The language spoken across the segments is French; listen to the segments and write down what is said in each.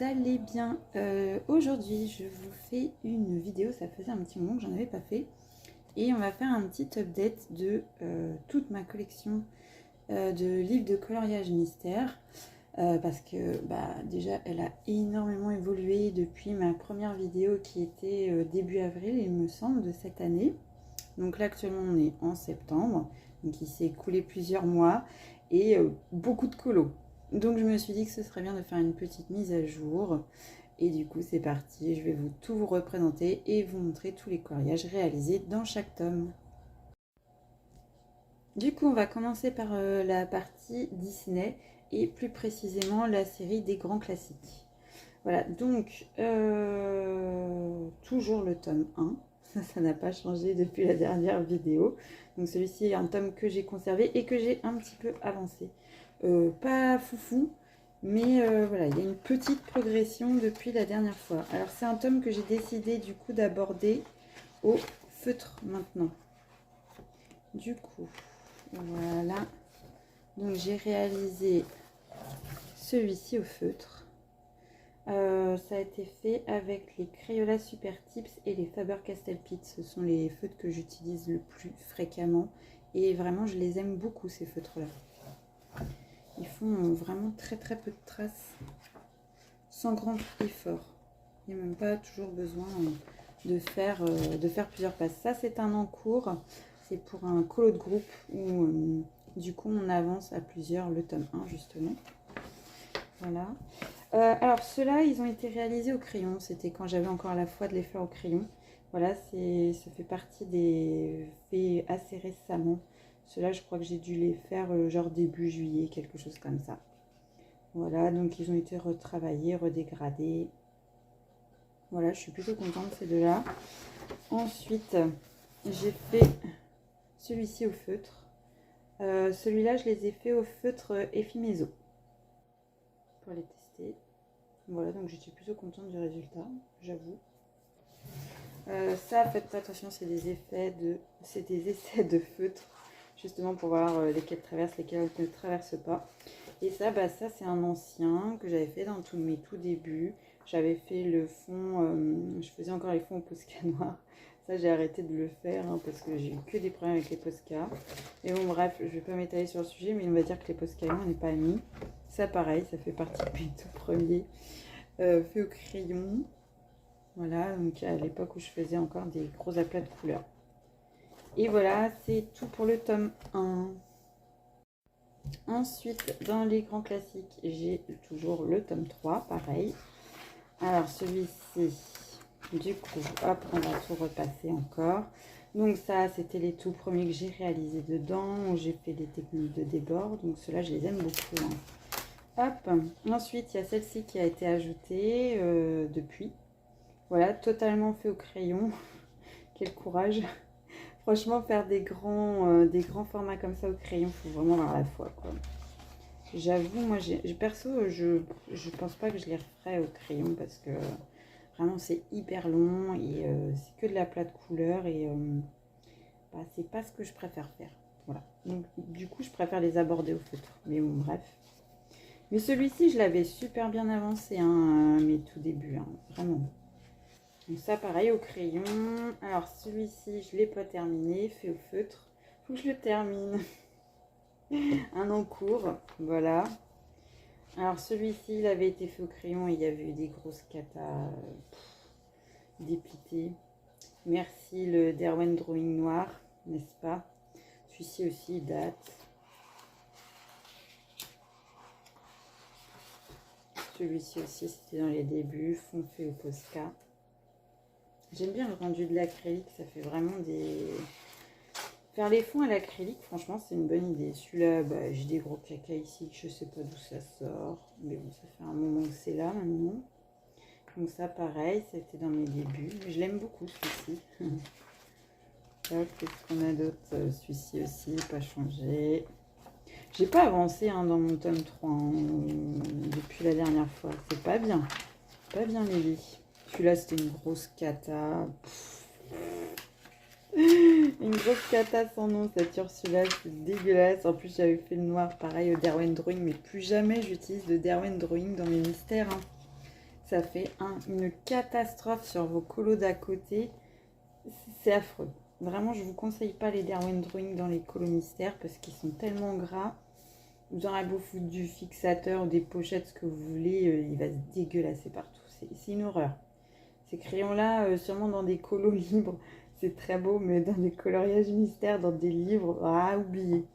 allez bien. Aujourd'hui je vous fais une vidéo, ça faisait un petit moment que j'en avais pas fait. Et on va faire un petit update de toute ma collection de livres de coloriage mystère. Parce que déjà elle a énormément évolué depuis ma première vidéo qui était début avril il me semble de cette année. Donc là actuellement on est en septembre, donc il s'est écoulé plusieurs mois et beaucoup de colos. Donc je me suis dit que ce serait bien de faire une petite mise à jour. Et du coup c'est parti, je vais tout vous représenter et vous montrer tous les coloriages réalisés dans chaque tome. Du coup on va commencer par la partie Disney et plus précisément la série des grands classiques. Voilà, donc toujours le tome 1. Ça n'a pas changé depuis la dernière vidéo. Donc celui-ci est un tome que j'ai conservé et que j'ai un petit peu avancé. Pas foufou, mais voilà, il y a une petite progression depuis la dernière fois. Alors c'est un tome que j'ai décidé du coup d'aborder au feutre maintenant. Du coup, voilà. Donc j'ai réalisé celui-ci au feutre. Ça a été fait avec les Crayola Super Tips et les Faber-Castell Pit. Ce sont les feutres que j'utilise le plus fréquemment. Et vraiment, je les aime beaucoup, ces feutres-là. Ils font vraiment très peu de traces sans grand effort. Il n'y a même pas toujours besoin de faire plusieurs passes. Ça, c'est un encours. C'est pour un colo de groupe où du coup, on avance à plusieurs le tome 1, justement. Voilà. Alors ceux-là, ils ont été réalisés au crayon. C'était quand j'avais encore la foi de les faire au crayon. Voilà, ça fait partie des faits assez récemment. Ceux-là, je crois que j'ai dû les faire genre début juillet, quelque chose comme ça. Voilà, donc ils ont été retravaillés, redégradés. Voilà, je suis plutôt contente de ces deux-là. Ensuite, j'ai fait celui-ci au feutre. Celui-là, je les ai fait au feutre Effimeso pour les tester. Voilà, donc j'étais plutôt contente du résultat, j'avoue. Ça, faites attention, c'est des essais de feutre, justement pour voir lesquels traversent, lesquels ne traversent pas. Et ça, ça c'est un ancien que j'avais fait dans tous mes tout débuts. J'avais fait le fond, je faisais encore les fonds au Posca noir. Ça, j'ai arrêté de le faire parce que j'ai eu que des problèmes avec les Posca. Et bon, bref, je vais pas m'étaler sur le sujet, mais on va dire que les Posca, on n'est pas amis. Ça, pareil, ça fait partie de mes tout premiers fait au crayon. Voilà, donc à l'époque où je faisais encore des gros aplats de couleurs. Et voilà, c'est tout pour le tome 1. Ensuite, dans les grands classiques, j'ai toujours le tome 3, pareil. Alors celui-ci, du coup, hop, on va tout repasser encore. Donc ça, c'était les tout premiers que j'ai réalisés dedans, où j'ai fait des techniques de débord. Donc ceux-là, je les aime beaucoup. Hop, ensuite, il y a celle-ci qui a été ajoutée depuis. Voilà, totalement fait au crayon. Quel courage. Franchement, faire des grands formats comme ça au crayon, il faut vraiment avoir la foi, quoi. J'avoue, moi, perso, je pense pas que je les referais au crayon parce que vraiment, c'est hyper long et c'est que de l'aplat de couleur et c'est pas ce que je préfère faire. Voilà. Donc, du coup, je préfère les aborder au feutre. Mais bon, bref. Mais celui-ci, je l'avais super bien avancé, hein, mes tout débuts, hein, vraiment. Donc ça, pareil, au crayon. Alors, celui-ci, je ne l'ai pas terminé, fait au feutre. Faut que je le termine. Un encours, voilà. Alors, celui-ci, il avait été fait au crayon et il y avait eu des grosses catas dépitées. Merci le Derwent Drawing Noir, n'est-ce pas? Celui-ci aussi, il date. Celui-ci aussi, c'était dans les débuts, fond fait au Posca. J'aime bien le rendu de l'acrylique, ça fait vraiment des... Faire les fonds à l'acrylique, franchement, c'est une bonne idée. Celui-là, j'ai des gros caca ici, je sais pas d'où ça sort. Mais bon, ça fait un moment que c'est là maintenant. Donc ça, pareil, c'était dans mes débuts. Je l'aime beaucoup, celui-ci. Qu'est-ce qu'on a d'autre? Celui-ci aussi, pas changé. J'ai pas avancé dans mon tome 3 depuis la dernière fois. C'est pas bien. Pas bien, Lily. Celui-là, c'était une grosse cata. Une grosse cata sans nom, cette Ursula, c'est dégueulasse. En plus, j'avais fait le noir pareil au Derwent Drawing, mais plus jamais j'utilise le Derwent Drawing dans mes mystères. Hein. ça fait une catastrophe sur vos colos d'à côté. C'est affreux. Vraiment, je vous conseille pas les Derwent Drawing dans les colos mystères parce qu'ils sont tellement gras. Vous aurez beau foutre du fixateur ou des pochettes, ce que vous voulez, il va se dégueulasser partout. C'est une horreur. Ces crayons-là, sûrement dans des colos libres, c'est très beau, mais dans des coloriages mystères, dans des livres, à oublier.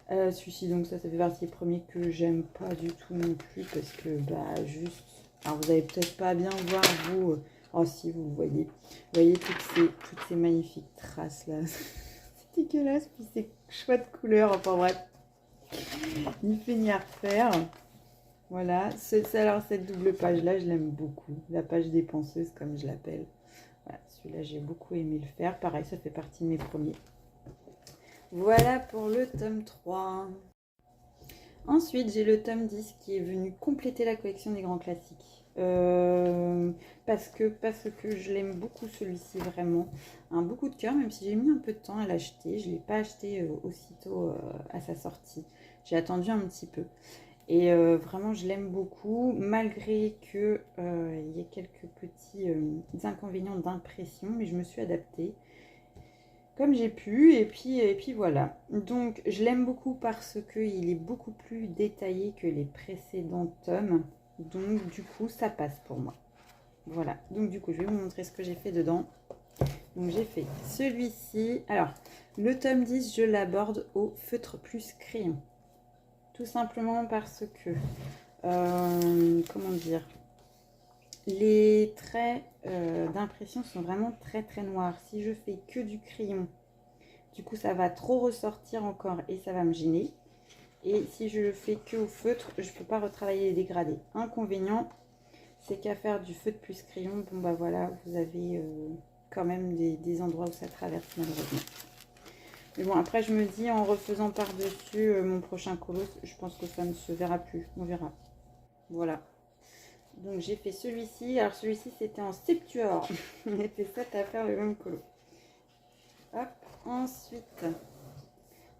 Celui-ci, donc ça fait partie des premiers que j'aime pas du tout non plus parce que, bah, juste... Alors, vous allez peut-être pas bien voir, vous... Oh, si, vous voyez. Vous voyez toutes ces magnifiques traces-là. C'est dégueulasse, puis ces chouettes couleurs, enfin bref. Ni fait ni à refaire. Voilà. Alors, cette double page-là, je l'aime beaucoup. La page dépenseuse, comme je l'appelle. Voilà, celui-là, j'ai beaucoup aimé le faire. Pareil, ça fait partie de mes premiers. Voilà pour le tome 3. Ensuite, j'ai le tome 10 qui est venu compléter la collection des grands classiques. Parce que je l'aime beaucoup celui-ci, vraiment. Un beaucoup de cœur, même si j'ai mis un peu de temps à l'acheter. Je ne l'ai pas acheté aussitôt à sa sortie. J'ai attendu un petit peu. Et vraiment, je l'aime beaucoup, malgré qu'il y ait quelques petits inconvénients d'impression, mais je me suis adaptée comme j'ai pu, et puis voilà. Donc, je l'aime beaucoup parce qu'il est beaucoup plus détaillé que les précédents tomes. Donc, du coup, ça passe pour moi. Voilà. Donc, du coup, je vais vous montrer ce que j'ai fait dedans. Donc, j'ai fait celui-ci. Alors, le tome 10, je l'aborde au feutre plus crayon. Tout simplement parce que, comment dire, les traits d'impression sont vraiment très très noirs. Si je fais que du crayon, du coup ça va trop ressortir encore et ça va me gêner. Et si je le fais que au feutre, je ne peux pas retravailler les dégradés. Inconvénient, c'est qu'à faire du feutre plus crayon, bon bah voilà, vous avez quand même des endroits où ça traverse malheureusement. Mais bon, après je me dis en refaisant par-dessus mon prochain colosse, je pense que ça ne se verra plus. On verra. Voilà. Donc j'ai fait celui-ci. Alors celui-ci c'était en Septuor. On a fait 7 à faire le même colo. Hop. Ensuite,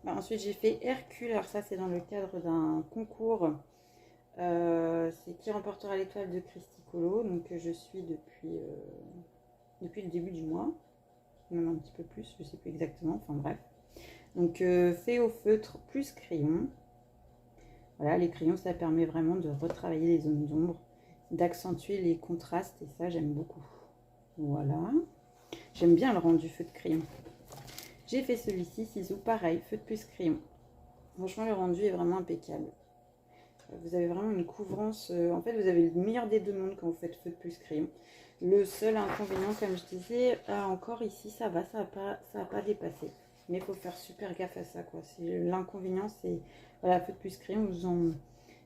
ensuite j'ai fait Hercule. Alors ça c'est dans le cadre d'un concours. C'est qui remportera l'étoile de Christy Colo. Donc je suis depuis le début du mois. Même un petit peu plus, je ne sais plus exactement. Enfin bref. Donc fait au feutre plus crayon. Voilà, les crayons ça permet vraiment de retravailler les zones d'ombre, d'accentuer les contrastes et ça j'aime beaucoup. Voilà, j'aime bien le rendu feu de crayon. J'ai fait celui-ci, ciseaux, pareil, feu de plus crayon. Franchement le rendu est vraiment impeccable. Vous avez vraiment une couvrance, en fait vous avez le meilleur des deux mondes quand vous faites feu de plus crayon. Le seul inconvénient, comme je disais, encore ici ça va pas dépasser. Mais il faut faire super gaffe à ça quoi. L'inconvénient c'est, voilà, feu de plus crayon, vous en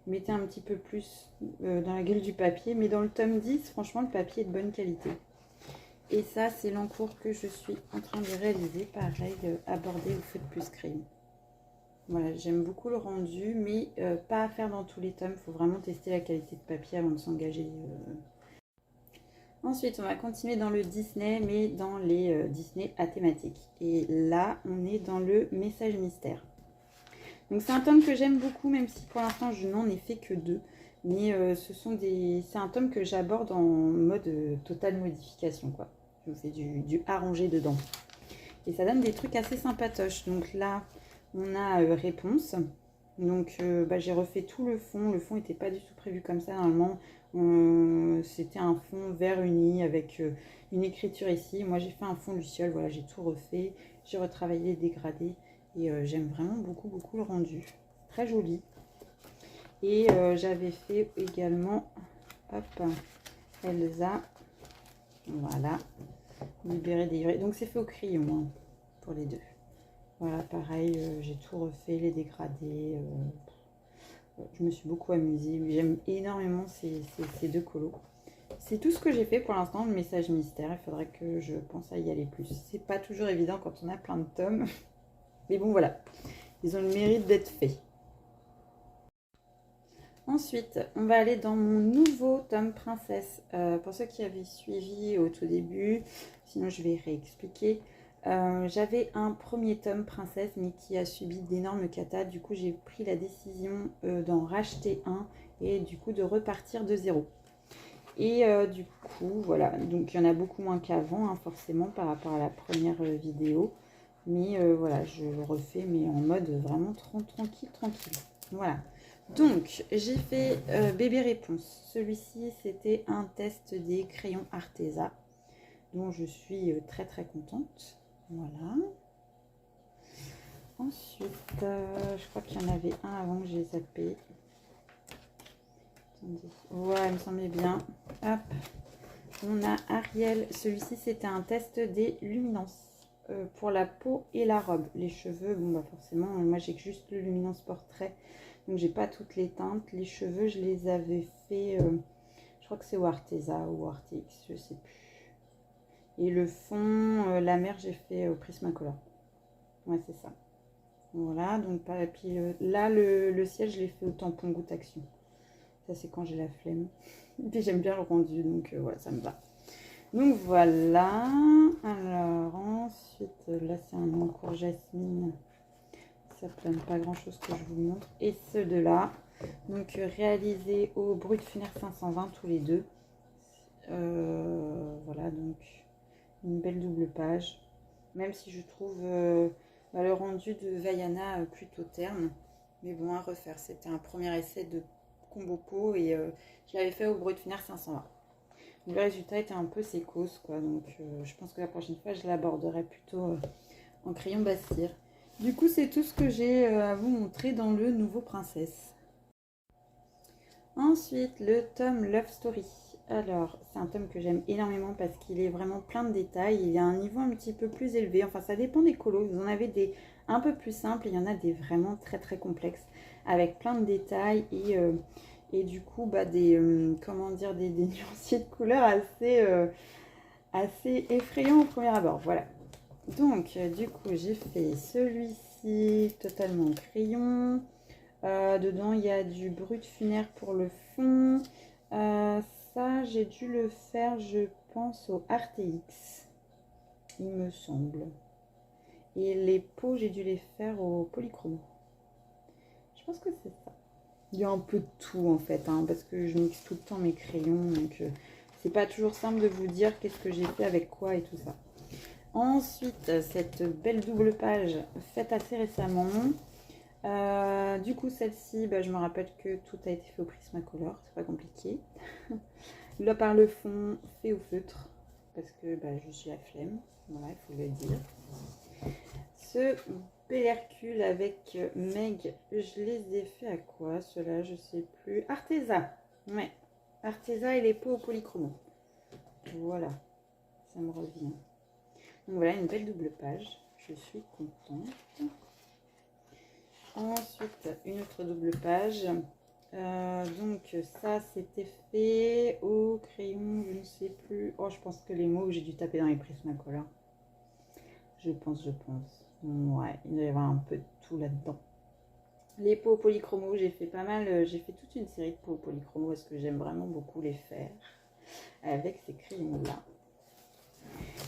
mettez un petit peu plus dans la gueule du papier. Mais dans le tome 10, franchement, le papier est de bonne qualité. Et ça, c'est l'encours que je suis en train de réaliser. Pareil, abordé au feu de plus crayon. Voilà, j'aime beaucoup le rendu, mais pas à faire dans tous les tomes. Il faut vraiment tester la qualité de papier avant de s'engager. Ensuite, on va continuer dans le Disney, mais dans les Disney à thématique. Et là, on est dans le message mystère. Donc c'est un tome que j'aime beaucoup, même si pour l'instant je n'en ai fait que 2. Mais c'est un tome que j'aborde en mode totale modification, quoi. Je fais du arrangé dedans. Et ça donne des trucs assez sympatoches. Donc là, on a réponse. Donc j'ai refait tout le fond. Le fond n'était pas du tout prévu comme ça. Normalement, c'était un fond vert uni avec une écriture ici. Moi, j'ai fait un fond luciole. Voilà, j'ai tout refait. J'ai retravaillé les dégradés. Et j'aime vraiment beaucoup le rendu. Très joli. Et j'avais fait également, hop, Elsa. Voilà. Libérer, délivrer. Donc c'est fait au crayon hein, pour les deux. Voilà, pareil, j'ai tout refait, les dégradés. Je me suis beaucoup amusée. J'aime énormément ces deux colos. C'est tout ce que j'ai fait pour l'instant, le message mystère. Il faudrait que je pense à y aller plus. C'est pas toujours évident quand on a plein de tomes. Mais bon, voilà. Ils ont le mérite d'être faits. Ensuite, on va aller dans mon nouveau tome princesse. Pour ceux qui avaient suivi au tout début, sinon je vais réexpliquer. J'avais un premier tome princesse, mais qui a subi d'énormes catas. Du coup, j'ai pris la décision d'en racheter un et du coup de repartir de zéro. Et du coup, voilà, donc il y en a beaucoup moins qu'avant, hein, forcément, par rapport à la première vidéo. Mais voilà, je le refais, mais en mode vraiment tranquille, tranquille. Voilà. Donc, j'ai fait bébé réponse. Celui-ci, c'était un test des crayons Arteza, dont je suis très très contente. Voilà. Ensuite, je crois qu'il y en avait un avant que j'ai zappé. Attendez. Ouais, il me semblait bien. Hop. On a Ariel. Celui-ci, c'était un test des luminances pour la peau et la robe. Les cheveux, bon, bah forcément, moi j'ai juste le luminance portrait. Donc, j'ai pas toutes les teintes. Les cheveux, je les avais fait, je crois que c'est au Arteza ou au Artix, je sais plus. Et le fond, la mer, j'ai fait au Prismacolor. Ouais, c'est ça. Voilà, donc, puis là, le ciel, je l'ai fait au tampon Goutte Action. Ça, c'est quand j'ai la flemme. Et puis, j'aime bien le rendu, donc voilà, ça me va. Donc, voilà. Alors, ensuite, là, c'est un encours jasmine. Ça plane pas grand-chose que je vous montre. Et ceux de là, donc, réalisés au Brut Funère 520, tous les deux. Voilà, donc, une belle double page. Même si je trouve le rendu de Vaiana plutôt terne. Mais bon, à refaire. C'était un premier essai de combo peau et je l'avais fait au Brut Funère 520. Donc, le résultat était un peu sécos, quoi. Donc, je pense que la prochaine fois, je l'aborderai plutôt en crayon Bastire. Du coup, c'est tout ce que j'ai à vous montrer dans le nouveau Princesse. Ensuite, le tome Love Story. Alors, c'est un tome que j'aime énormément parce qu'il est vraiment plein de détails. Il y a un niveau un petit peu plus élevé. Enfin, ça dépend des colos. Vous en avez des un peu plus simples et il y en a des vraiment très très complexes avec plein de détails et du coup, bah, comment dire, des nuanciers de couleurs assez effrayants au premier abord. Voilà. Donc, du coup, j'ai fait celui-ci totalement en crayon. Dedans, il y a du brut funaire pour le fond. Ça, j'ai dû le faire, je pense, au RTX, il me semble. Et les peaux, j'ai dû les faire au polychrome. Je pense que c'est ça. Il y a un peu de tout, en fait, hein, parce que je mixe tout le temps mes crayons. Donc, c'est pas toujours simple de vous dire qu'est-ce que j'ai fait avec quoi et tout ça. Ensuite, cette belle double page faite assez récemment. Du coup, celle-ci, bah, je me rappelle que tout a été fait au Prismacolor, c'est pas compliqué. Là, par le fond, fait au feutre, parce que bah, je suis à flemme, voilà, il faut le dire. Ce bel Hercule avec Meg, je les ai fait à quoi? Ceux-là, je sais plus. Arteza, ouais, Arteza et les peaux au polychromo. Voilà, ça me revient. Donc voilà, une belle double page, je suis contente. Ensuite, une autre double page. Donc ça, c'était fait au crayon, je ne sais plus. Oh, je pense que les mots, j'ai dû taper dans les Prismacolor. Je pense. Ouais, il doit y avoir un peu de tout là-dedans. Les pots polychromo, j'ai fait pas mal. J'ai fait toute une série de pots polychromo parce que j'aime vraiment beaucoup les faire avec ces crayons-là.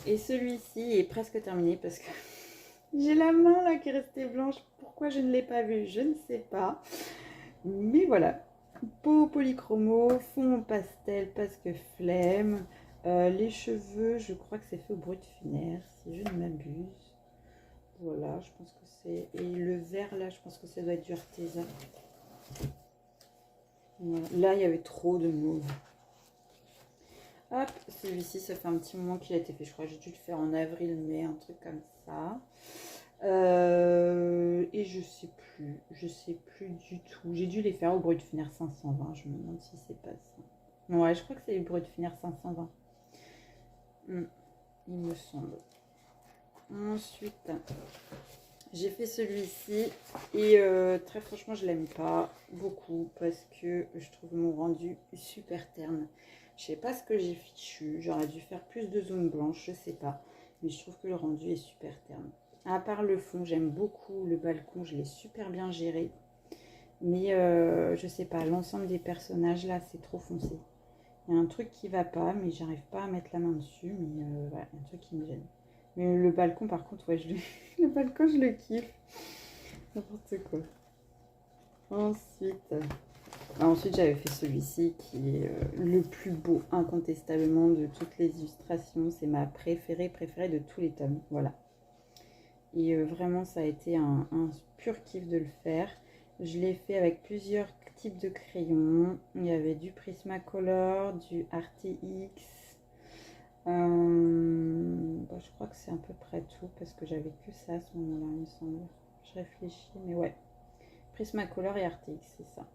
Et celui-ci est presque terminé parce que j'ai la main là qui est restée blanche. Pourquoi je ne l'ai pas vu, je ne sais pas. Mais voilà. Peau polychromo, fond pastel parce que flemme. Les cheveux, je crois que c'est fait au brut funaire, si je ne m'abuse. Voilà, je pense que c'est... Et le vert là, je pense que ça doit être du artisan. Voilà. Là, il y avait trop de mauve. Hop, celui-ci, ça fait un petit moment qu'il a été fait. Je crois que j'ai dû le faire en avril, mai, un truc comme ça. Et je sais plus du tout. J'ai dû les faire au brut funaire 520. Je me demande si c'est pas ça. Ouais, je crois que c'est le brut funaire 520. Il me semble. Ensuite, j'ai fait celui-ci et très franchement, je l'aime pas beaucoup parce que je trouve mon rendu super terne. Je sais pas ce que j'ai fichu. J'aurais dû faire plus de zones blanches, je sais pas. Mais je trouve que le rendu est super terne. À part le fond, j'aime beaucoup le balcon, je l'ai super bien géré. Mais je sais pas, l'ensemble des personnages là, c'est trop foncé. Il y a un truc qui va pas, mais j'arrive pas à mettre la main dessus. Mais voilà, il y a un truc qui me gêne. Mais le balcon, par contre, ouais, le balcon, je le kiffe. N'importe quoi. Ensuite, Ensuite, j'avais fait celui-ci qui est le plus beau incontestablement de toutes les illustrations. C'est ma préférée de tous les tomes. Voilà. Et vraiment, ça a été un pur kiff de le faire. Je l'ai fait avec plusieurs types de crayons. Il y avait du Prismacolor, du RTX. Je crois que c'est à peu près tout parce que j'avais que ça à ce moment-là, il me semble. Je réfléchis, mais ouais. Prismacolor et RTX, c'est ça.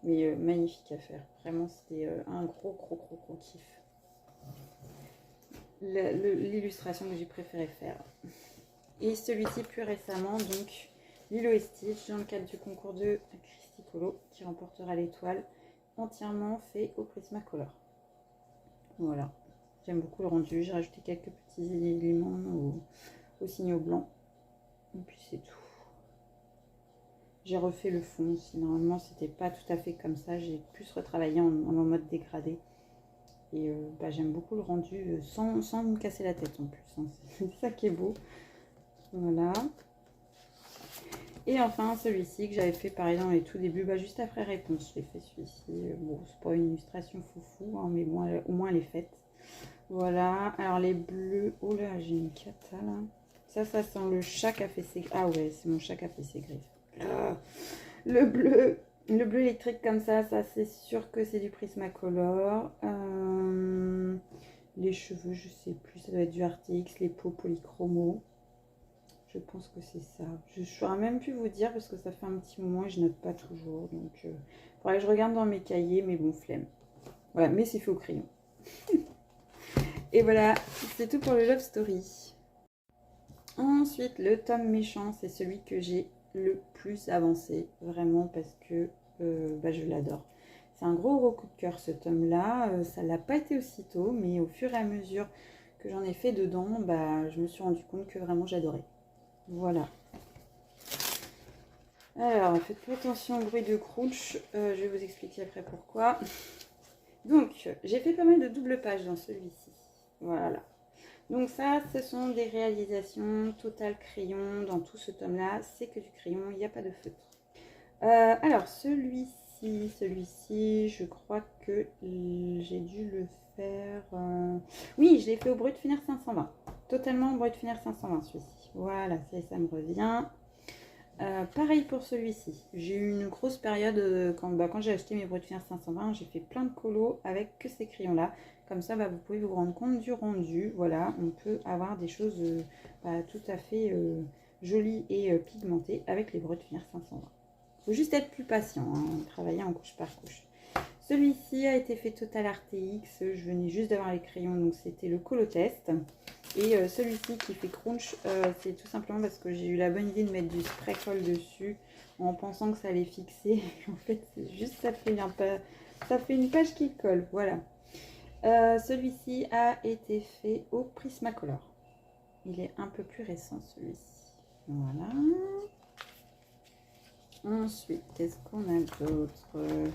Mais magnifique à faire. Vraiment, c'était un gros kiff. L'illustration que j'ai préféré faire. Et celui-ci plus récemment, donc Lilo et Stitch, dans le cadre du concours de Christy Colo, qui remportera l'étoile, entièrement fait au Prismacolor. Voilà, j'aime beaucoup le rendu. J'ai rajouté quelques petits éléments au signaux blanc. Et puis c'est tout. J'ai refait le fond aussi. Normalement, c'était pas tout à fait comme ça. J'ai plus retravaillé en mode dégradé. Et j'aime beaucoup le rendu sans me casser la tête en plus. Hein. C'est ça qui est beau. Voilà. Et enfin, celui-ci que j'avais fait pareil dans les tout débuts, juste après réponse. Je l'ai fait celui-ci. Bon, c'est pas une illustration foufou, hein, mais bon, au moins elle est faite. Voilà. Alors les bleus. Oh là, j'ai une cata là. Ça sent le chat qui a fait ses griffes. Ah ouais, c'est mon chat qui a fait ses griffes. Ah, le bleu électrique comme ça c'est sûr que c'est du Prismacolor. Les cheveux, je sais plus, ça doit être du RTX, les peaux polychromo. Je pense que c'est ça. Je ne saurais même plus vous dire parce que ça fait un petit moment et je note pas toujours. Donc, faudrait que je regarde dans mes cahiers, mais bon, flemme. Voilà, mais c'est fait au crayon. Et voilà, c'est tout pour le Love Story. Ensuite, le tome méchant, c'est celui que j'ai le plus avancé, vraiment, parce que je l'adore. C'est un gros coup de cœur ce tome-là. Ça l'a pas été aussitôt, mais au fur et à mesure que j'en ai fait dedans, je me suis rendu compte que vraiment j'adorais. Voilà. Alors, faites plus attention au bruit de crunch. Je vais vous expliquer après pourquoi. Donc, j'ai fait pas mal de double pages dans celui-ci. Voilà. Donc ça, ce sont des réalisations totales crayon. Dans tout ce tome-là, c'est que du crayon, il n'y a pas de feutre. Alors, celui-ci, je crois que j'ai dû le faire... Oui, je l'ai fait au Brut Finir 520. Totalement au Brut Finir 520, celui-ci. Voilà, ça me revient. Pareil pour celui-ci. J'ai eu une grosse période quand j'ai acheté mes Brut Finir 520. J'ai fait plein de colos avec que ces crayons-là. Comme ça, vous pouvez vous rendre compte du rendu. Voilà, on peut avoir des choses tout à fait jolies et pigmentées avec les Brut Finir 520. Il faut juste être plus patient, hein, travailler en couche par couche. Celui-ci a été fait Total RTX. Je venais juste d'avoir les crayons, donc c'était le colo test. Et celui-ci qui fait crunch, c'est tout simplement parce que j'ai eu la bonne idée de mettre du spray colle dessus en pensant que ça allait fixer. En fait, c'est juste ça fait une page qui colle. Voilà. Celui-ci a été fait au Prismacolor. Il est un peu plus récent celui-ci. Voilà. Ensuite, qu'est-ce qu'on a d'autre? Ouais.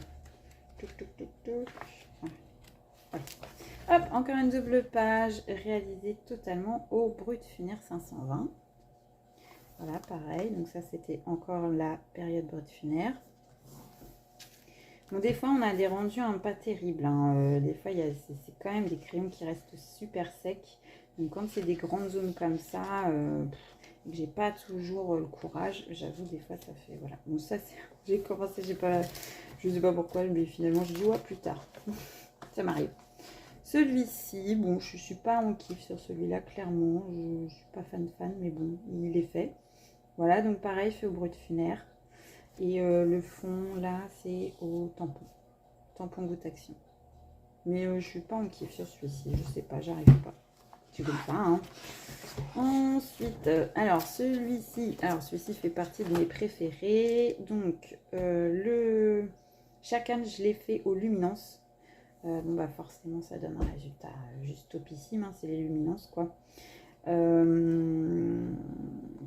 Hop, encore une double page réalisée totalement au Brut Finir 520. Voilà, pareil. Donc ça, c'était encore la période Brut Finir. Bon, des fois, on a des rendus pas terribles. Hein. Des fois, c'est quand même des crayons qui restent super secs. Donc quand c'est des grandes zones comme ça... que j'ai pas toujours le courage, j'avoue, des fois ça fait, voilà. Bon, ça c'est, j'ai commencé, je sais pas pourquoi, mais finalement je dis ouais, plus tard. Ça m'arrive. Celui-ci, bon, je suis pas en kiff sur celui-là, clairement, je suis pas fan, mais bon, il est fait. Voilà, donc pareil, fait au Brut Funère. Et le fond là, c'est au tampon goutte action. Mais je suis pas en kiff sur celui-ci, je sais pas, j'arrive pas. C'est comme ça, hein. Ensuite, alors celui-ci fait partie de mes préférés. Donc, chacun, je l'ai fait aux luminances. Forcément, ça donne un résultat juste topissime. Hein, c'est les luminances, quoi.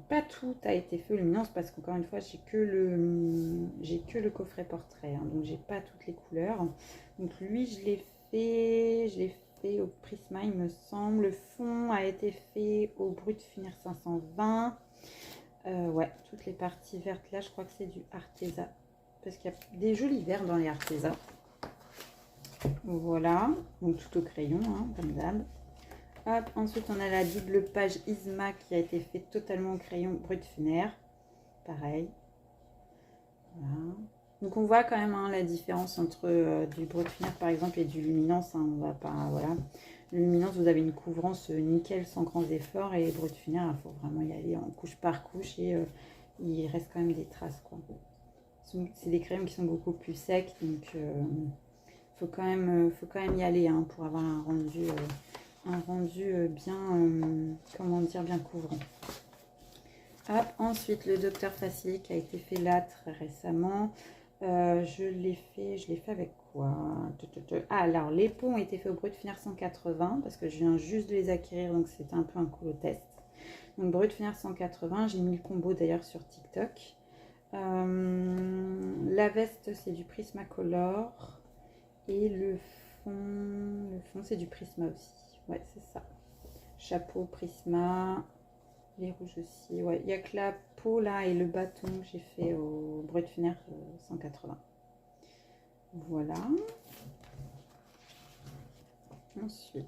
Pas tout a été fait aux luminances parce qu'encore une fois, j'ai que le coffret portrait. Hein, donc, j'ai pas toutes les couleurs. Donc, lui, je l'ai fait au Prisma, il me semble. Le fond a été fait au Brut Finir 520. Ouais, toutes les parties vertes là, je crois que c'est du Arteza. parce qu'il y a des jolis verres dans les Arteza. Voilà, donc tout au crayon, hein, comme d'hab. Hop, ensuite on a la double page Isma qui a été faite totalement au crayon Brutfuner. Pareil. Voilà. Donc on voit quand même hein, la différence entre du Brutfuner par exemple et du Luminance. Hein, on va pas, voilà. Le Luminance, vous avez une couvrance nickel sans grands efforts, et Brutfuner, il faut vraiment y aller en couche par couche, et il reste quand même des traces, quoi. C'est des crayons qui sont beaucoup plus secs, donc faut quand même y aller hein, pour avoir un rendu bien, comment dire, bien couvrant. Hop, ensuite le Docteur Facile qui a été fait là très récemment. Je l'ai fait avec quoi? Ah, alors les pots ont été faits au Brutfuner 180 parce que je viens juste de les acquérir, donc c'était un peu un colo test. Donc Brutfuner 180, j'ai mis le combo d'ailleurs sur TikTok. La veste c'est du Prismacolor et le fond c'est du Prisma aussi. Ouais, c'est ça. Chapeau Prisma. Les rouges aussi, ouais. Il n'y a que la peau là et le bâton que j'ai fait au Brutfuner 180. Voilà. Ensuite,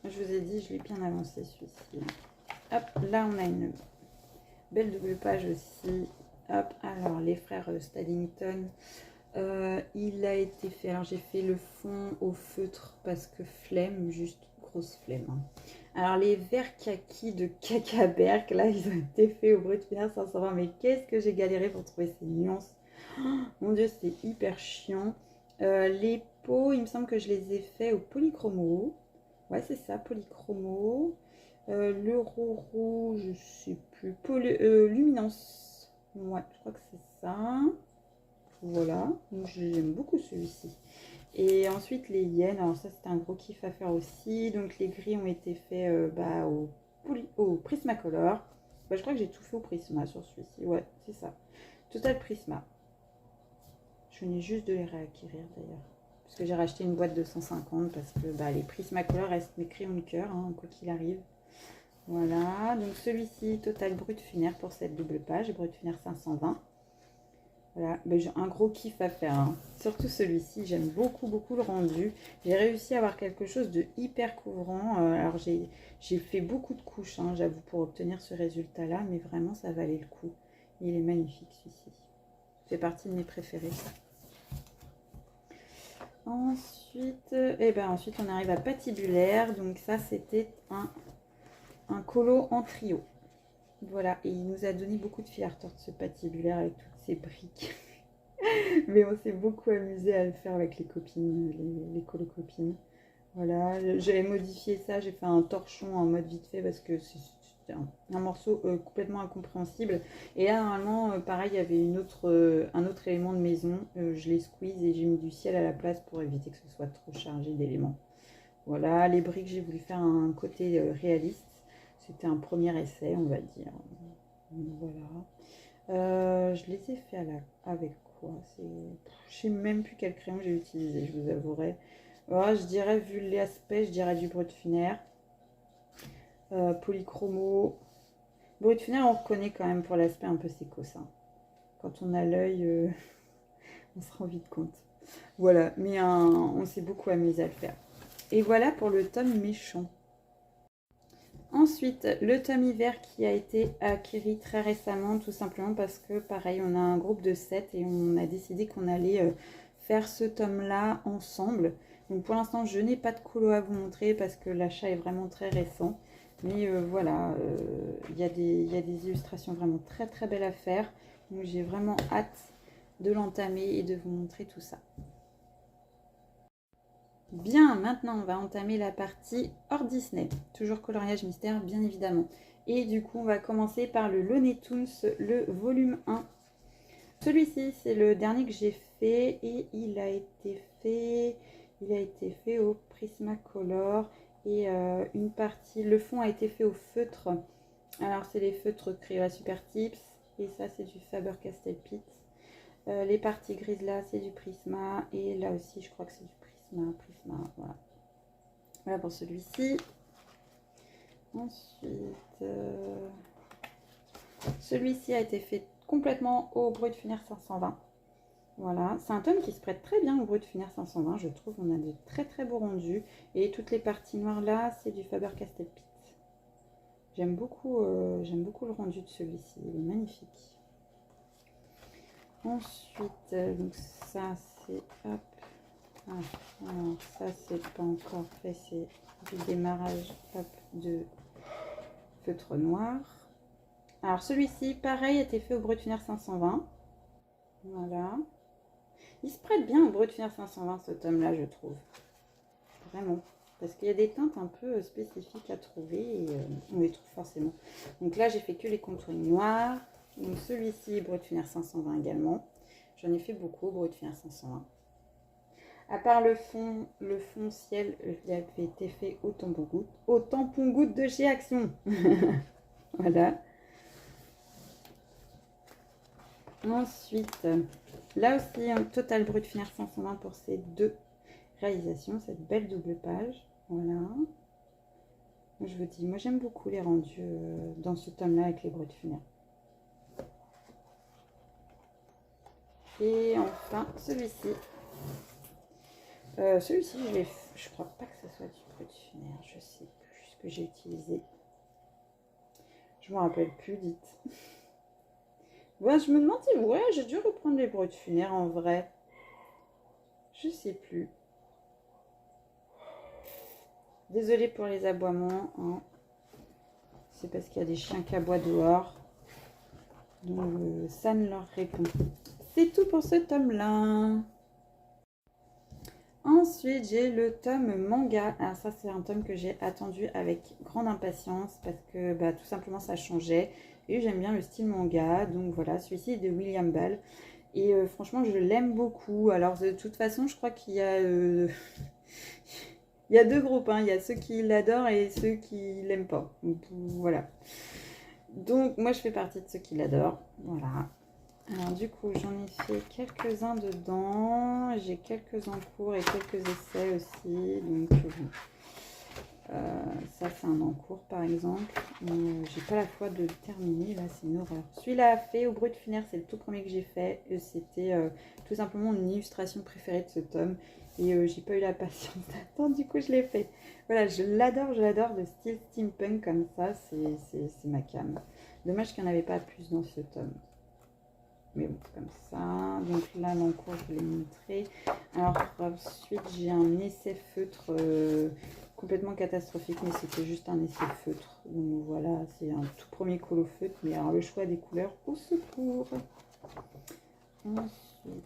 je vous ai dit, je l'ai bien avancé celui-ci. Hop, là on a une belle double page aussi. Hop, alors les frères Stallington. Il a été fait, alors j'ai fait le fond au feutre parce que flemme, juste grosse flemme. Hein. Alors les verts kaki de Cacaberg, là ils ont été faits au Brutfuner 520, mais qu'est-ce que j'ai galéré pour trouver ces nuances. Oh, mon dieu, c'est hyper chiant. Les pots, il me semble que je les ai faits au polychromo. Ouais, c'est ça, polychromo. L'euro je sais plus. Luminance. Ouais, je crois que c'est ça. Voilà, donc j'aime beaucoup celui-ci. Et ensuite les yens, alors ça c'est un gros kiff à faire aussi. Donc les gris ont été faits au Prismacolor. Bah, je crois que j'ai tout fait au Prisma sur celui-ci. Ouais, c'est ça. Total Prisma. Je venais juste de les réacquérir d'ailleurs. Parce que j'ai racheté une boîte de 150 parce que bah, les Prismacolor restent mes crayons de cœur, hein, quoi qu'il arrive. Voilà, donc celui-ci, Total Brutfuner pour cette double page, Brutfuner 520. Voilà, ben, j'ai un gros kiff à faire, hein. Surtout celui-ci, j'aime beaucoup le rendu. J'ai réussi à avoir quelque chose de hyper couvrant. Alors j'ai fait beaucoup de couches, hein, j'avoue, pour obtenir ce résultat-là, mais vraiment ça valait le coup. Il est magnifique celui-ci. C'est partie de mes préférés. Ensuite, ensuite on arrive à Patibulaire. Donc ça c'était un colo en trio. Voilà, et il nous a donné beaucoup de fil à retordre ce Patibulaire avec toutes ces briques. Mais on s'est beaucoup amusé à le faire avec les copines, les colo-copines. Voilà, j'avais modifié ça, j'ai fait un torchon en mode vite fait parce que c'était un morceau complètement incompréhensible. Et là, normalement, pareil, il y avait un autre élément de maison. Je l'ai squeeze et j'ai mis du ciel à la place pour éviter que ce soit trop chargé d'éléments. Voilà, les briques, j'ai voulu faire un côté réaliste. C'était un premier essai, on va dire. Voilà. Je les ai fait avec quoi? Je sais même plus quel crayon j'ai utilisé, je vous avouerai. Alors, je dirais, vu l'aspect, je dirais du Brutfuner. Polychromo. Brutfuner, on reconnaît quand même pour l'aspect un peu sécos. Hein. Quand on a l'œil, on se rend vite compte. Voilà, mais on s'est beaucoup amusé à le faire. Et voilà pour le tome méchant. Ensuite, le tome hiver qui a été acquis très récemment, tout simplement parce que, pareil, on a un groupe de 7 et on a décidé qu'on allait faire ce tome-là ensemble. Donc pour l'instant, je n'ai pas de colo à vous montrer parce que l'achat est vraiment très récent. Mais voilà, il y a des illustrations vraiment très belles à faire. Donc j'ai vraiment hâte de l'entamer et de vous montrer tout ça. Bien, maintenant on va entamer la partie hors Disney, toujours coloriage mystère bien évidemment. Et du coup on va commencer par le Looney Tunes, le volume 1. Celui-ci c'est le dernier que j'ai fait et il a été fait au Prismacolor et une partie, le fond a été fait au feutre. Alors c'est les feutres Crayola Super Tips et ça c'est du Faber-Castell Pit. Les parties grises là c'est du Prisma et là aussi je crois que c'est du Prisma, voilà. Voilà pour celui-ci. Ensuite, celui-ci a été fait complètement au Brut Funère 520. Voilà, c'est un tome qui se prête très bien au Brut Funère 520, je trouve. On a de très très beaux rendus. Et toutes les parties noires là, c'est du Faber-Castell Pitt. J'aime beaucoup le rendu de celui-ci, il est magnifique. Ensuite, donc ça c'est, hop, alors ça c'est pas encore fait, c'est du démarrage, hop, de feutre noir. Alors celui-ci, pareil, a été fait au Brut Funère 520. Voilà. Il se prête bien au Brut Funère 520 ce tome-là, je trouve. Vraiment. Parce qu'il y a des teintes un peu spécifiques à trouver et on les trouve forcément. Donc là, j'ai fait que les contouring noirs. Donc celui-ci, Brut Funère 520 également. J'en ai fait beaucoup, Brut Funère 520. À part le fond ciel, il avait été fait au tampon goutte de chez Action. Voilà. Ensuite, là aussi, un total Brut Funère 520 pour ces deux réalisations, cette belle double page. Voilà. Je vous dis, moi j'aime beaucoup les rendus dans ce tome-là avec les Brut Funère. Et enfin, celui-ci. Celui-ci, je crois pas que ce soit du Brut Funère. Je sais plus ce que j'ai utilisé. Je me rappelle plus, dites. Ouais, je me demande si ouais, j'ai dû reprendre les Brut Funère en vrai. Je sais plus. Désolée pour les aboiements. Hein. C'est parce qu'il y a des chiens qui aboient dehors. Donc ça ne leur répond. C'est tout pour ce tome-là. Ensuite, j'ai le tome manga. Alors ça, c'est un tome que j'ai attendu avec grande impatience parce que bah, tout simplement, ça changeait. Et j'aime bien le style manga. Donc voilà, celui-ci est de William Ball. Et franchement, je l'aime beaucoup. Alors de toute façon, je crois qu'il y a... il y a deux groupes. Hein. Il y a ceux qui l'adorent et ceux qui l'aiment pas. Donc, voilà. Donc moi, je fais partie de ceux qui l'adorent. Voilà. Alors du coup, j'en ai fait quelques-uns dedans. J'ai quelques en cours et quelques essais aussi. Donc ça, c'est un en cours par exemple. J'ai pas la foi de le terminer. Là, c'est une horreur. Celui-là fait au Brut Funère, c'est le tout premier que j'ai fait. C'était tout simplement mon illustration préférée de ce tome. Et j'ai pas eu la patience d'attendre. Du coup, je l'ai fait. Voilà, je l'adore, le style steampunk comme ça. C'est ma came. Dommage qu'il n'y en avait pas plus dans ce tome. Mais bon, comme ça. Donc là, l'encours, je vous l'ai montré. Alors ensuite, j'ai un essai feutre complètement catastrophique, mais c'était juste un essai feutre. Donc voilà, c'est un tout premier colo feutre, mais alors le choix des couleurs, au secours. Ensuite,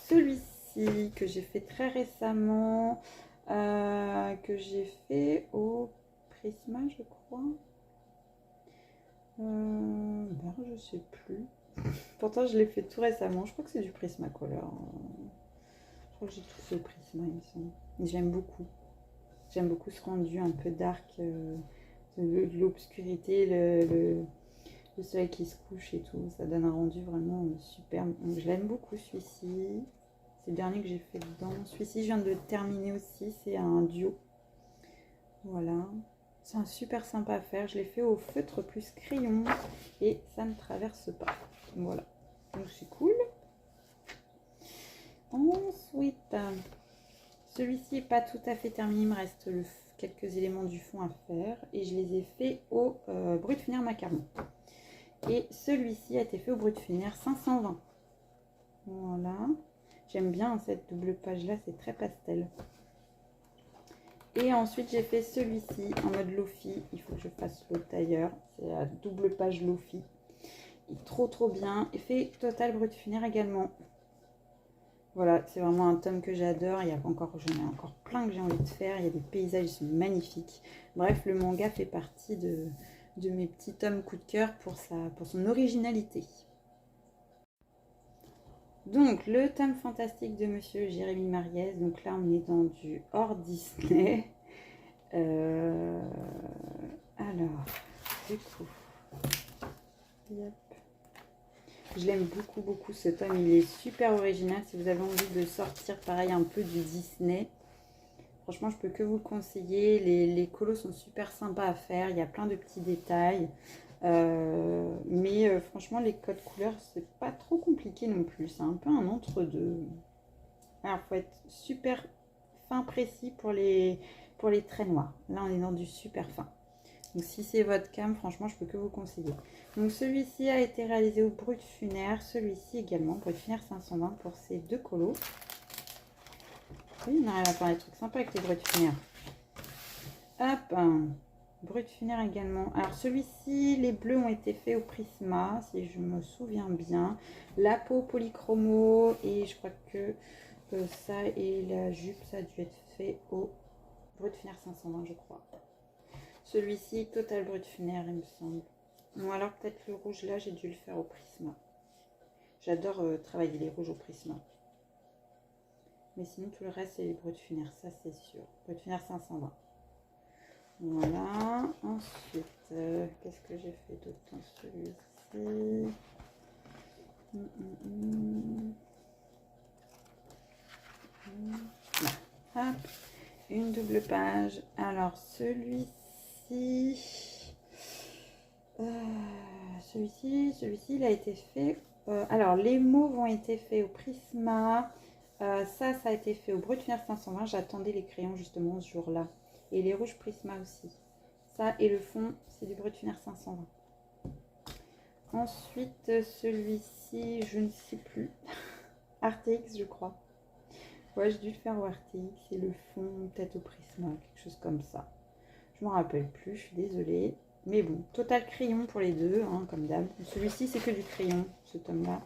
celui-ci que j'ai fait très récemment, que j'ai fait au Prisma, je crois. Ben, je sais plus. Pourtant, je l'ai fait tout récemment. Je crois que c'est du Prismacolor. Je crois que j'ai tout fait au Prisma, il me semble. Mais j'aime beaucoup. J'aime beaucoup ce rendu un peu dark, de l'obscurité, le soleil qui se couche et tout. Ça donne un rendu vraiment superbe. Donc, je l'aime beaucoup celui-ci. C'est le dernier que j'ai fait dedans. Celui-ci, je viens de le terminer aussi. C'est un duo. Voilà. C'est un super sympa à faire. Je l'ai fait au feutre plus crayon et ça ne traverse pas. Voilà. Donc c'est cool. Ensuite, celui-ci n'est pas tout à fait terminé. Il me reste quelques éléments du fond à faire. Et je les ai fait au Brut Funère Macaron. Et celui-ci a été fait au Brut Funère 520. Voilà. J'aime bien cette double page-là. C'est très pastel. Et ensuite, j'ai fait celui-ci en mode Lofi. Il faut que je fasse l'autre d'ailleurs. C'est la double page Lofi. Il est trop bien. Et fait total Brut Funère également. Voilà, c'est vraiment un tome que j'adore. J'en ai encore plein que j'ai envie de faire. Il y a des paysages, ils sont magnifiques. Bref, le manga fait partie de mes petits tomes coup de cœur pour son originalité. Donc, le tome fantastique de Monsieur Jérémy Mariez. Donc là, on est dans du hors Disney. Alors, du coup, yep. Je l'aime beaucoup ce tome. Il est super original. Si vous avez envie de sortir pareil un peu du Disney, franchement, je peux que vous le conseiller. Les colos sont super sympas à faire. Il y a plein de petits détails. Mais franchement, les codes couleurs, c'est pas trop compliqué non plus. C'est un peu un entre-deux. Alors, il faut être super fin précis pour les traits noirs. Là, on est dans du super fin. Donc, si c'est votre cam, franchement, je peux que vous conseiller. Donc, celui-ci a été réalisé au Brut Funaire. Celui-ci également, Brut Funaire 520 pour ces deux colos. Oui, on arrive à faire des trucs sympas avec les Brut Funaires. Hop, Brut Funaire également. Alors, celui-ci, les bleus ont été faits au Prisma, si je me souviens bien. La peau polychromo et je crois que ça et la jupe, ça a dû être fait au Brut Funaire 520, je crois. Celui-ci, Total Brut Funaire, il me semble. Ou alors peut-être le rouge là, j'ai dû le faire au Prisma. J'adore travailler les rouges au Prisma. Mais sinon, tout le reste, c'est les Brut Funaire, ça c'est sûr. Brut Funaire 520. Voilà. Ensuite, qu'est-ce que j'ai fait d'autre dans celui-ci? Hop, une double page. Alors, celui-ci, il a été fait. Alors, les mauves ont été faits au Prisma. Ça a été fait au Brut Funaire 520. J'attendais les crayons justement ce jour-là. Et les rouges Prisma aussi. Ça et le fond, c'est du Brut Funaire 520. Ensuite, celui-ci, je ne sais plus. RTX, je crois. Ouais, j'ai dû le faire au RTX. Et le fond, peut-être au Prisma, quelque chose comme ça. Je ne me rappelle plus, je suis désolée. Mais bon, total crayon pour les deux, hein, comme d'hab. Celui-ci, c'est que du crayon, ce tome-là.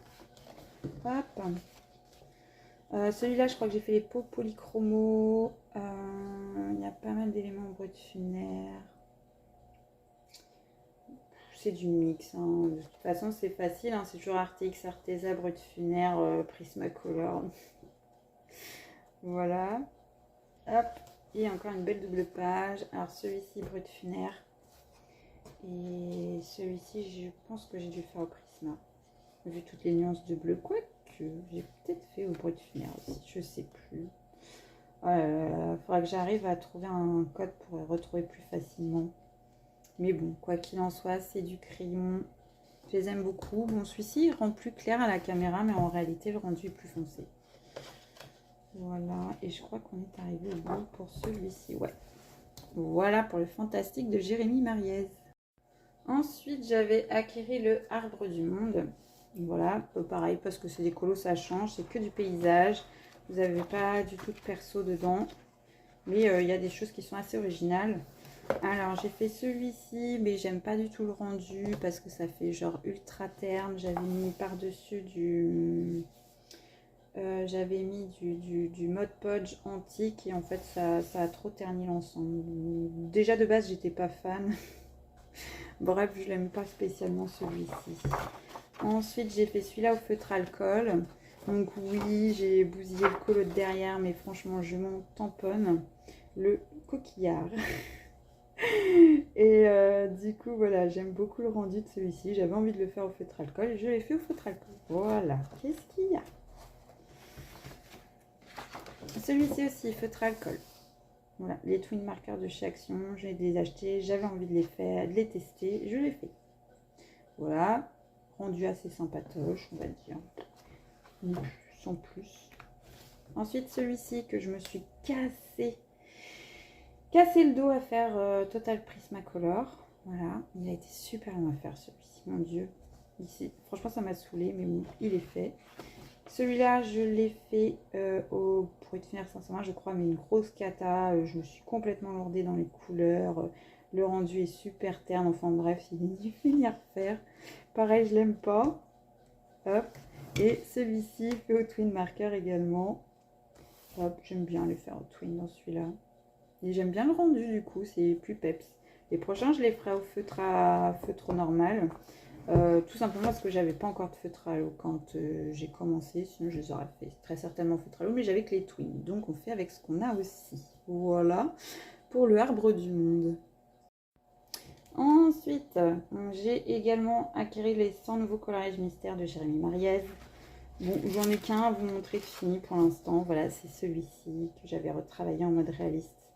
Hop. Celui-là, je crois que j'ai fait les peaux polychromo. Il y a pas mal d'éléments en Brut Funaire. C'est du mix. Hein. De toute façon, c'est facile. Hein. C'est toujours RTX, Arteza, Brut Funaire, Prismacolor. Voilà. Hop. Et encore une belle double page. Alors, celui-ci, Brut Funaire. Et celui-ci, je pense que j'ai dû le faire au Prisma. Vu toutes les nuances de bleu. Quoique, j'ai peut-être fait au Brut Funaire aussi. Je sais plus. Il faudra que j'arrive à trouver un code pour le retrouver plus facilement. Mais bon, quoi qu'il en soit, c'est du crayon. Je les aime beaucoup. Bon, celui-ci, il rend plus clair à la caméra, mais en réalité, le rendu est plus foncé. Voilà. Et je crois qu'on est arrivé au bout pour celui-ci. Ouais. Voilà pour le fantastique de Jérémy Mariez. Ensuite, j'avais acquis le Arbre du Monde. Voilà, pareil, parce que c'est des colos, ça change. C'est que du paysage. Vous n'avez pas du tout de perso dedans. Mais il y a des choses qui sont assez originales. Alors, j'ai fait celui-ci, mais j'aime pas du tout le rendu parce que ça fait genre ultra terne. J'avais mis par-dessus du... j'avais mis du Mod Podge antique et en fait, ça a trop terni l'ensemble. Déjà, de base, j'étais pas fan. Bref, je l'aime pas spécialement celui-ci. Ensuite, j'ai fait celui-là au feutre alcool. Donc oui, j'ai bousillé le colo de derrière, mais franchement, je m'en tamponne. Le coquillard. Et du coup, voilà, j'aime beaucoup le rendu de celui-ci. J'avais envie de le faire au feutre alcool. Je l'ai fait au feutre alcool. Voilà. Qu'est-ce qu'il y a? Celui-ci aussi, feutre alcool. Voilà, les twin markers de chez Action. Je les ai achetés. J'avais envie de les faire, de les tester. Je l'ai fait. Voilà. Rendu assez sympatoche, on va dire. Sans plus. Ensuite, celui-ci que je me suis cassé le dos à faire Total Prismacolor. Voilà, il a été super long à faire celui-ci, mon Dieu. Ici, franchement, ça m'a saoulé, mais bon, il est fait. Celui-là, je l'ai fait au Brut Funaire 520, je crois, mais une grosse cata. Je me suis complètement lourdée dans les couleurs. Le rendu est super terne. Enfin bref, il est difficile à refaire. Pareil, je l'aime pas. Hop. Et celui-ci fait au twin marker également. Hop, j'aime bien les faire au twin dans celui-là. Et j'aime bien le rendu du coup, c'est plus peps. Les prochains, je les ferai au feutre normal. Tout simplement parce que j'avais pas encore de feutre à l'eau quand j'ai commencé. Sinon, je les aurais fait très certainement feutre à l'eau. Mais j'avais que les twins. Donc, on fait avec ce qu'on a aussi. Voilà pour le Arbre du Monde. Ensuite, j'ai également acquis les 100 nouveaux coloriages mystères de Jérémy Mariez. Bon, j'en ai qu'un à vous montrer de fini pour l'instant. Voilà, c'est celui-ci que j'avais retravaillé en mode réaliste.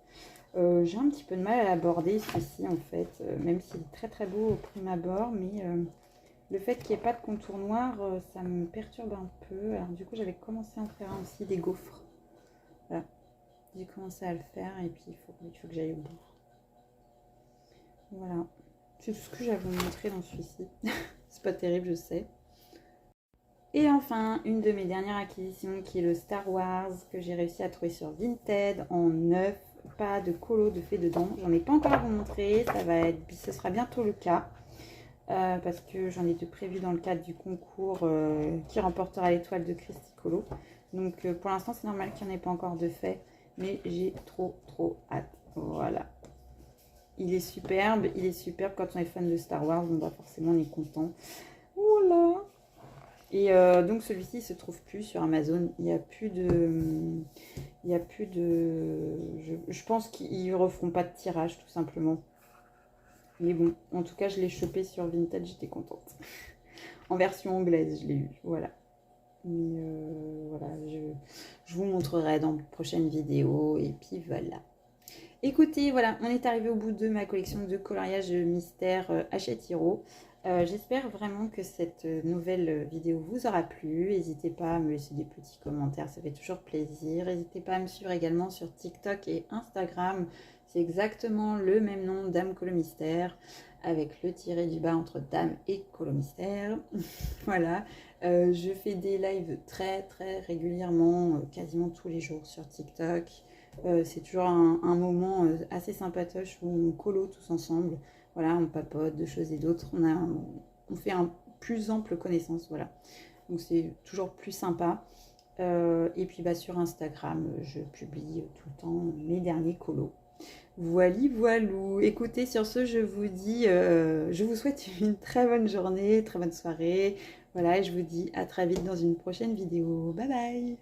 J'ai un petit peu de mal à l'aborder, ceci en fait, même s'il est très très beau au prime abord, mais le fait qu'il n'y ait pas de contour noir, ça me perturbe un peu. Alors du coup, j'avais commencé à en faire un aussi, des gaufres. Voilà, j'ai commencé à le faire et puis il faut que j'aille au bout. Voilà, c'est tout ce que j'avais montré dans celui-ci. C'est pas terrible, je sais. Et enfin, une de mes dernières acquisitions qui est le Star Wars que j'ai réussi à trouver sur Vinted en neuf. Pas de colo de fait dedans. J'en ai pas encore à vous montrer. Ce sera bientôt le cas. Parce que j'en ai de prévu dans le cadre du concours qui remportera l'étoile de Christy Colo. Donc pour l'instant, c'est normal qu'il n'y en ait pas encore de fait. Mais j'ai trop hâte. Voilà. Il est superbe. Il est superbe quand on est fan de Star Wars. Donc bah, forcément, on est content. Voilà. Et donc celui-ci se trouve plus sur Amazon. Il n'y a plus de... Je pense qu'ils ne referont pas de tirage tout simplement. Mais bon, en tout cas je l'ai chopé sur Vinted, j'étais contente. En version anglaise je l'ai eu, voilà. Mais voilà, je vous montrerai dans de prochaines vidéos. Et puis voilà. Écoutez, voilà, on est arrivé au bout de ma collection de coloriage mystère Hachette Hiro. J'espère vraiment que cette nouvelle vidéo vous aura plu. N'hésitez pas à me laisser des petits commentaires, ça fait toujours plaisir. N'hésitez pas à me suivre également sur TikTok et Instagram. C'est exactement le même nom, Dame Colo Mystère, avec le tiré du bas entre Dame et Colo Mystère. Voilà, je fais des lives très régulièrement, quasiment tous les jours sur TikTok. C'est toujours un moment assez sympatoche où on colo tous ensemble. Voilà, on papote de choses et d'autres. On fait un plus ample connaissance, voilà. Donc c'est toujours plus sympa. Et puis bah, sur Instagram, je publie tout le temps mes derniers colos. Voili, voilou. Écoutez, sur ce, je vous dis, je vous souhaite une très bonne journée, très bonne soirée. Voilà, et je vous dis à très vite dans une prochaine vidéo. Bye bye!